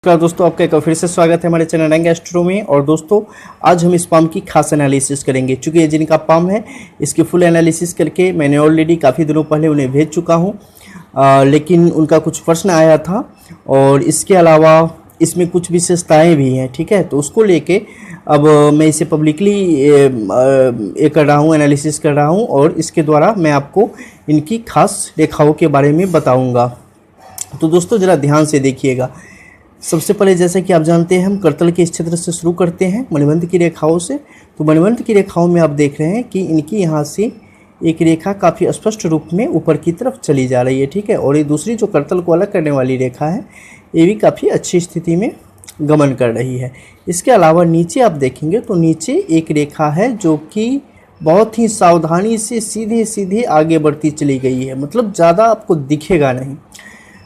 नमस्कार दोस्तों, आपका एक बार फिर से स्वागत है हमारे चैनल रंग एस्ट्रो में। और दोस्तों आज हम इस पाम की खास एनालिसिस करेंगे। चूँकि ये जिनका पाम है इसकी फुल एनालिसिस करके मैंने ऑलरेडी काफ़ी दिनों पहले उन्हें भेज चुका हूँ, लेकिन उनका कुछ प्रश्न आया था और इसके अलावा इसमें कुछ विशेषताएँ भी हैं। ठीक है, तो उसको लेके अब मैं इसे पब्लिकली ये कर रहा हूँ, एनालिसिस कर रहा हूँ और इसके द्वारा मैं आपको इनकी खास रेखाओं के बारे में बताऊँगा। तो दोस्तों ज़रा ध्यान से देखिएगा। सबसे पहले जैसे कि आप जानते हैं हम करतल के इस क्षेत्र से शुरू करते हैं मणिबंध की रेखाओं से। तो मणिबंध की रेखाओं में आप देख रहे हैं कि इनकी यहाँ से एक रेखा काफ़ी स्पष्ट रूप में ऊपर की तरफ चली जा रही है। ठीक है, और ये दूसरी जो करतल को अलग करने वाली रेखा है ये भी काफ़ी अच्छी स्थिति में गमन कर रही है। इसके अलावा नीचे आप देखेंगे तो नीचे एक रेखा है जो कि बहुत ही सावधानी से सीधे सीधे आगे बढ़ती चली गई है, मतलब ज़्यादा आपको दिखेगा नहीं।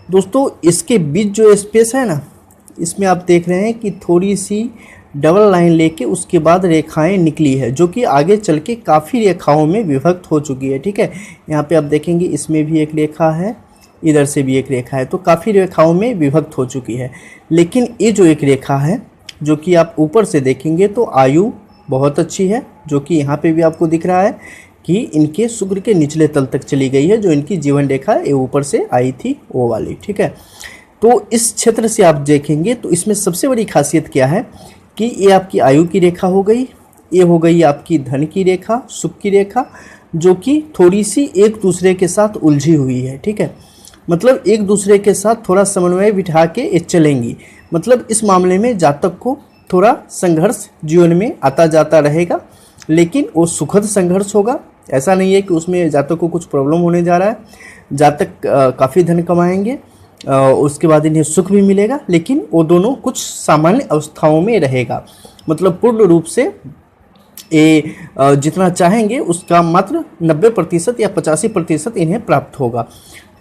दोस्तों इसके बीच जो स्पेस है ना, इसमें आप देख रहे हैं कि थोड़ी सी डबल लाइन लेके उसके बाद रेखाएं निकली है जो कि आगे चल के काफ़ी रेखाओं में विभक्त हो चुकी है। ठीक है, यहाँ पे आप देखेंगे इसमें भी एक रेखा है, इधर से भी एक रेखा है, तो काफ़ी रेखाओं में विभक्त हो चुकी है। लेकिन ये जो एक रेखा है जो कि आप ऊपर से देखेंगे तो आयु बहुत अच्छी है, जो कि यहाँ पे भी आपको दिख रहा है कि इनके शुक्र के निचले तल तक चली गई है। जो इनकी जीवन रेखा ये ऊपर से आई थी वो वाली। ठीक है, तो इस क्षेत्र से आप देखेंगे तो इसमें सबसे बड़ी खासियत क्या है कि ये आपकी आयु की रेखा हो गई, ये हो गई आपकी धन की रेखा, सुख की रेखा, जो कि थोड़ी सी एक दूसरे के साथ उलझी हुई है। ठीक है, मतलब एक दूसरे के साथ थोड़ा समन्वय बिठा के ये चलेंगी। मतलब इस मामले में जातक को थोड़ा संघर्ष जीवन में आता जाता रहेगा, लेकिन वो सुखद संघर्ष होगा। ऐसा नहीं है कि उसमें जातक को कुछ प्रॉब्लम होने जा रहा है। जातक काफ़ी धन कमाएंगे, उसके बाद इन्हें सुख भी मिलेगा, लेकिन वो दोनों कुछ सामान्य अवस्थाओं में रहेगा। मतलब पूर्ण रूप से ये जितना चाहेंगे उसका मात्र 90% या 85% इन्हें प्राप्त होगा।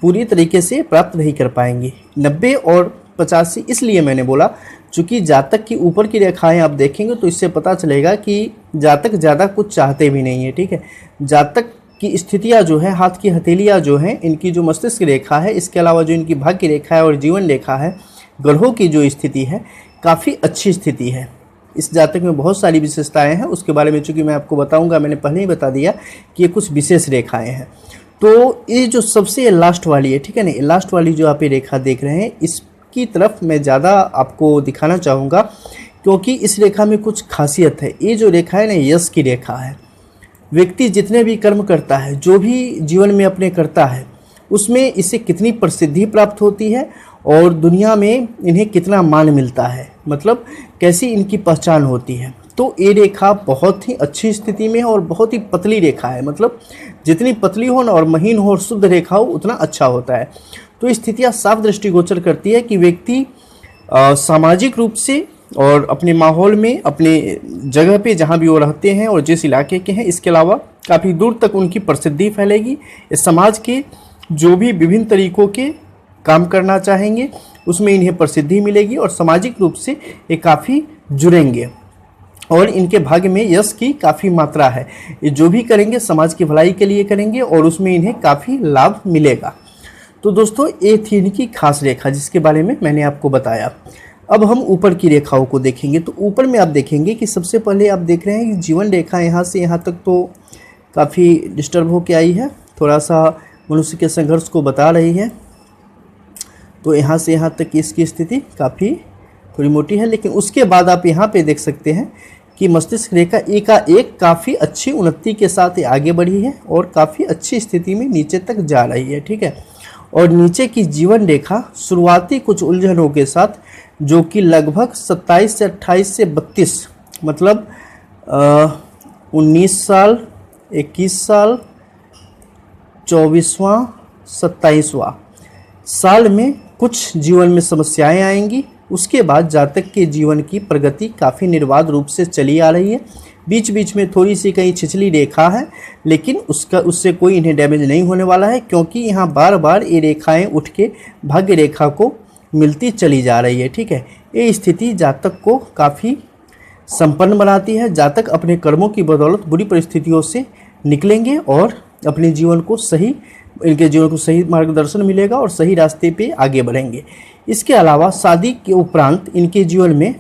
पूरी तरीके से प्राप्त नहीं कर पाएंगे। 90 और 85 इसलिए मैंने बोला चूँकि जातक की ऊपर की रेखाएं आप देखेंगे तो इससे पता चलेगा कि जातक ज़्यादा कुछ चाहते भी नहीं है। ठीक है, जातक की स्थितियाँ जो है, हाथ की हथेलियाँ जो हैं, इनकी जो मस्तिष्क रेखा है, इसके अलावा जो इनकी भाग्य रेखा है और जीवन रेखा है, ग्रहों की जो स्थिति है काफ़ी अच्छी स्थिति है। इस जातक में बहुत सारी विशेषताएं हैं, उसके बारे में चूँकि मैं आपको बताऊंगा, मैंने पहले ही बता दिया कि ये कुछ विशेष रेखाएं हैं। तो ये जो सबसे लास्ट वाली है, ठीक है ना, लास्ट वाली जो आप ये रेखा देख रहे हैं इसकी तरफ मैं ज़्यादा आपको दिखाना चाहूँगा क्योंकि इस रेखा में कुछ खासियत है। ये जो रेखा है ना, यश की रेखा है। व्यक्ति जितने भी कर्म करता है, जो भी जीवन में अपने करता है, उसमें इसे कितनी प्रसिद्धि प्राप्त होती है और दुनिया में इन्हें कितना मान मिलता है, मतलब कैसी इनकी पहचान होती है। तो ये रेखा बहुत ही अच्छी स्थिति में है और बहुत ही पतली रेखा है। मतलब जितनी पतली हो ना और महीन हो और शुद्ध रेखा हो उतना अच्छा होता है। तो स्थितियाँ साफ दृष्टिगोचर करती है कि व्यक्ति सामाजिक रूप से और अपने माहौल में, अपने जगह पे जहाँ भी वो रहते हैं और जिस इलाके के हैं, इसके अलावा काफ़ी दूर तक उनकी प्रसिद्धि फैलेगी। इस समाज के जो भी विभिन्न तरीक़ों के काम करना चाहेंगे उसमें इन्हें प्रसिद्धि मिलेगी और सामाजिक रूप से ये काफ़ी जुड़ेंगे और इनके भाग्य में यश की काफ़ी मात्रा है। ये जो भी करेंगे समाज की भलाई के लिए करेंगे और उसमें इन्हें काफ़ी लाभ मिलेगा। तो दोस्तों ये थी इनकी खास रेखा जिसके बारे में मैंने आपको बताया। अब हम ऊपर की रेखाओं को देखेंगे। तो ऊपर में आप देखेंगे कि सबसे पहले आप देख रहे हैं कि जीवन रेखा यहाँ से यहाँ तक तो काफ़ी डिस्टर्ब होकर आई है, थोड़ा सा मनुष्य के संघर्ष को बता रही है। तो यहाँ से यहाँ तक इसकी स्थिति काफ़ी थोड़ी मोटी है, लेकिन उसके बाद आप यहाँ पे देख सकते हैं कि मस्तिष्क रेखा एक काफ़ी अच्छी उन्नति के साथ आगे बढ़ी है और काफ़ी अच्छी स्थिति में नीचे तक जा रही है। ठीक है, और नीचे की जीवन रेखा शुरुआती कुछ उलझनों के साथ, जो कि लगभग 27 से 28 से 32, मतलब 19 साल, 21 साल, 24वां, 27वां साल में कुछ जीवन में समस्याएं आएंगी। उसके बाद जातक के जीवन की प्रगति काफ़ी निर्बाध रूप से चली आ रही है। बीच बीच में थोड़ी सी कहीं छिछली रेखा है, लेकिन उससे कोई इन्हें डैमेज नहीं होने वाला है क्योंकि यहाँ बार बार ये रेखाएं उठ के भाग्य रेखा को मिलती चली जा रही है। ठीक है, ये स्थिति जातक को काफ़ी संपन्न बनाती है। जातक अपने कर्मों की बदौलत बुरी परिस्थितियों से निकलेंगे और अपने जीवन को सही, इनके जीवन को सही मार्गदर्शन मिलेगा और सही रास्ते पे आगे बढ़ेंगे। इसके अलावा शादी के उपरांत इनके जीवन में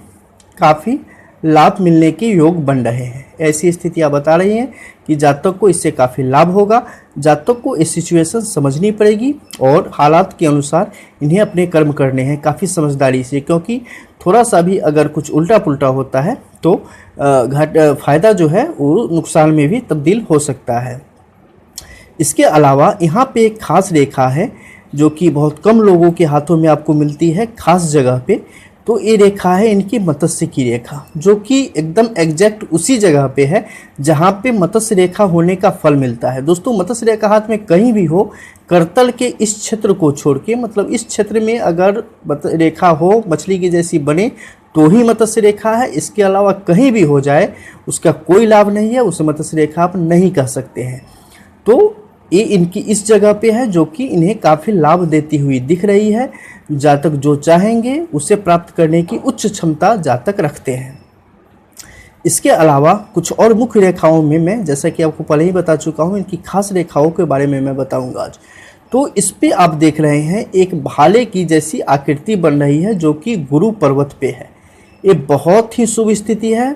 काफ़ी लाभ मिलने के योग बन रहे हैं। ऐसी स्थितियां बता रही हैं कि जातक को इससे काफ़ी लाभ होगा। जातक को ये सिचुएशन समझनी पड़ेगी और हालात के अनुसार इन्हें अपने कर्म करने हैं काफ़ी समझदारी से, क्योंकि थोड़ा सा भी अगर कुछ उल्टा पुल्टा होता है तो फ़ायदा जो है वो नुकसान में भी तब्दील हो सकता है। इसके अलावा यहाँ पे एक खास रेखा है जो कि बहुत कम लोगों के हाथों में आपको मिलती है खास जगह पे। तो ये रेखा है इनकी मत्स्य की रेखा, जो कि एकदम एग्जैक्ट उसी जगह पे है जहाँ पे मत्स्य रेखा होने का फल मिलता है। दोस्तों, मत्स्य रेखा हाथ में कहीं भी हो, करतल के इस क्षेत्र को छोड़ के, मतलब इस क्षेत्र में अगर रेखा हो मछली की जैसी बने तो ही मत्स्य रेखा है। इसके अलावा कहीं भी हो जाए उसका कोई लाभ नहीं है, उसे मत्स्य रेखा आप नहीं कह सकते हैं। तो ये इनकी इस जगह पे है जो कि इन्हें काफ़ी लाभ देती हुई दिख रही है। जातक जो चाहेंगे उसे प्राप्त करने की उच्च क्षमता जातक रखते हैं। इसके अलावा कुछ और मुख्य रेखाओं में मैं, जैसा कि आपको पहले ही बता चुका हूँ, इनकी खास रेखाओं के बारे में मैं बताऊंगा आज। तो इस पे आप देख रहे हैं एक भाले की जैसी आकृति बन रही है जो कि गुरु पर्वत पे है। ये बहुत ही शुभ स्थिति है।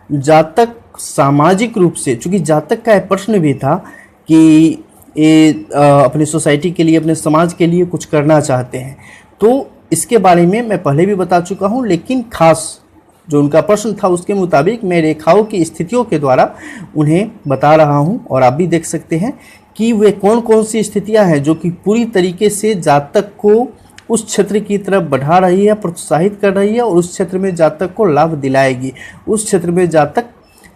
जातक सामाजिक रूप से, चूंकि जातक का प्रश्न भी था कि ये अपनी सोसाइटी के लिए, अपने समाज के लिए कुछ करना चाहते हैं, तो इसके बारे में मैं पहले भी बता चुका हूँ। लेकिन खास जो उनका प्रश्न था उसके मुताबिक मैं रेखाओं की स्थितियों के द्वारा उन्हें बता रहा हूँ, और आप भी देख सकते हैं कि वे कौन कौन सी स्थितियाँ हैं जो कि पूरी तरीके से जातक को उस क्षेत्र की तरफ बढ़ा रही है, प्रोत्साहित कर रही है, और उस क्षेत्र में जातक को लाभ दिलाएगी। उस क्षेत्र में जातक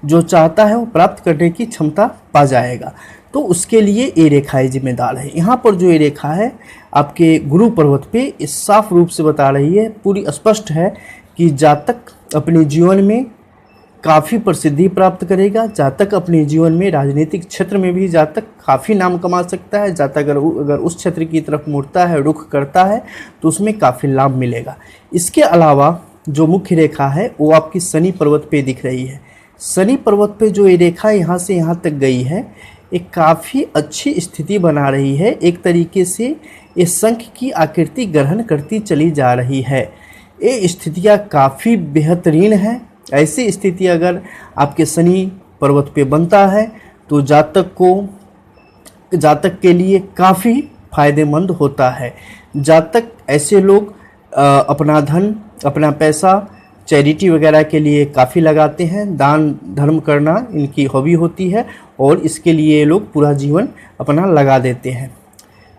जो चाहता है वो प्राप्त करने की क्षमता पा जाएगा। तो उसके लिए ये रेखाएं जिम्मेदार है। यहाँ पर जो ये रेखा है आपके गुरु पर्वत पे, इस साफ रूप से बता रही है, पूरी स्पष्ट है कि जातक अपने जीवन में काफ़ी प्रसिद्धि प्राप्त करेगा। जातक अपने जीवन में राजनीतिक क्षेत्र में भी जातक काफ़ी नाम कमा सकता है। जातक अगर उस क्षेत्र की तरफ मुड़ता है, रुख करता है, तो उसमें काफ़ी लाभ मिलेगा। इसके अलावा जो मुख्य रेखा है वो आपकी शनि पर्वत पे दिख रही है। शनि पर्वत पे जो ये रेखा यहाँ से यहाँ तक गई है, एक काफ़ी अच्छी स्थिति बना रही है। एक तरीके से ये शंख की आकृति ग्रहण करती चली जा रही है। ये स्थितियाँ काफ़ी बेहतरीन हैं। ऐसी स्थिति अगर आपके शनि पर्वत पे बनता है तो जातक के लिए काफ़ी फायदेमंद होता है। जातक ऐसे लोग अपना धन, अपना पैसा चैरिटी वगैरह के लिए काफ़ी लगाते हैं। दान धर्म करना इनकी हॉबी होती है और इसके लिए ये लोग पूरा जीवन अपना लगा देते हैं।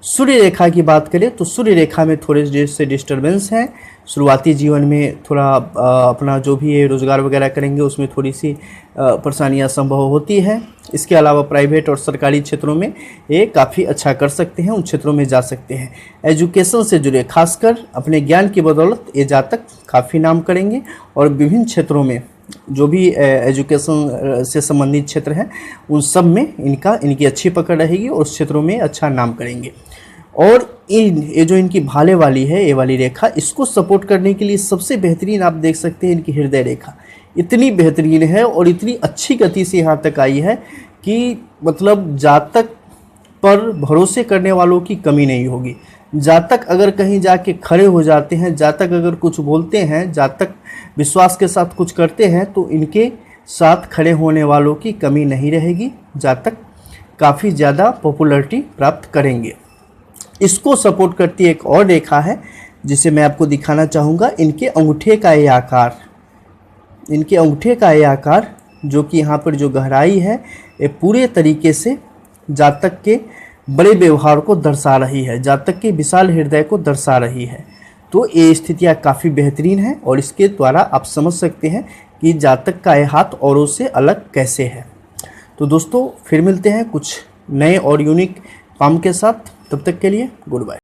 सूर्य रेखा की बात करें तो सूर्य रेखा में थोड़े से डिस्टर्बेंस हैं। शुरुआती जीवन में थोड़ा अपना जो भी ये रोज़गार वगैरह करेंगे उसमें थोड़ी सी परेशानियां संभव होती है। इसके अलावा प्राइवेट और सरकारी क्षेत्रों में ये काफ़ी अच्छा कर सकते हैं, उन क्षेत्रों में जा सकते हैं। एजुकेशन से जुड़े खासकर अपने ज्ञान की बदौलत ये जातक काफ़ी नाम करेंगे और विभिन्न क्षेत्रों में जो भी एजुकेशन से संबंधित क्षेत्र हैं उन सब में इनकी अच्छी पकड़ रहेगी और उस क्षेत्रों में अच्छा नाम करेंगे। और ये जो इनकी भाले वाली है, ये वाली रेखा, इसको सपोर्ट करने के लिए सबसे बेहतरीन आप देख सकते हैं इनकी हृदय रेखा। इतनी बेहतरीन है और इतनी अच्छी गति से यहाँ तक आई है कि मतलब जातक पर भरोसे करने वालों की कमी नहीं होगी। जातक अगर कहीं जाके खड़े हो जाते हैं, जातक अगर कुछ बोलते हैं, जातक विश्वास के साथ कुछ करते हैं तो इनके साथ खड़े होने वालों की कमी नहीं रहेगी। जातक काफ़ी ज़्यादा पॉपुलैरिटी प्राप्त करेंगे। इसको सपोर्ट करती एक और रेखा है जिसे मैं आपको दिखाना चाहूँगा। इनके अंगूठे का ये आकार, जो कि यहाँ पर जो गहराई है, ये पूरे तरीके से जातक के बड़े व्यवहार को दर्शा रही है, जातक के विशाल हृदय को दर्शा रही है। तो ये स्थितियाँ काफ़ी बेहतरीन हैं और इसके द्वारा आप समझ सकते हैं कि जातक का ये हाथ औरों से अलग कैसे है। तो दोस्तों फिर मिलते हैं कुछ नए और यूनिक पाम के साथ। तब तक के लिए गुड बाय।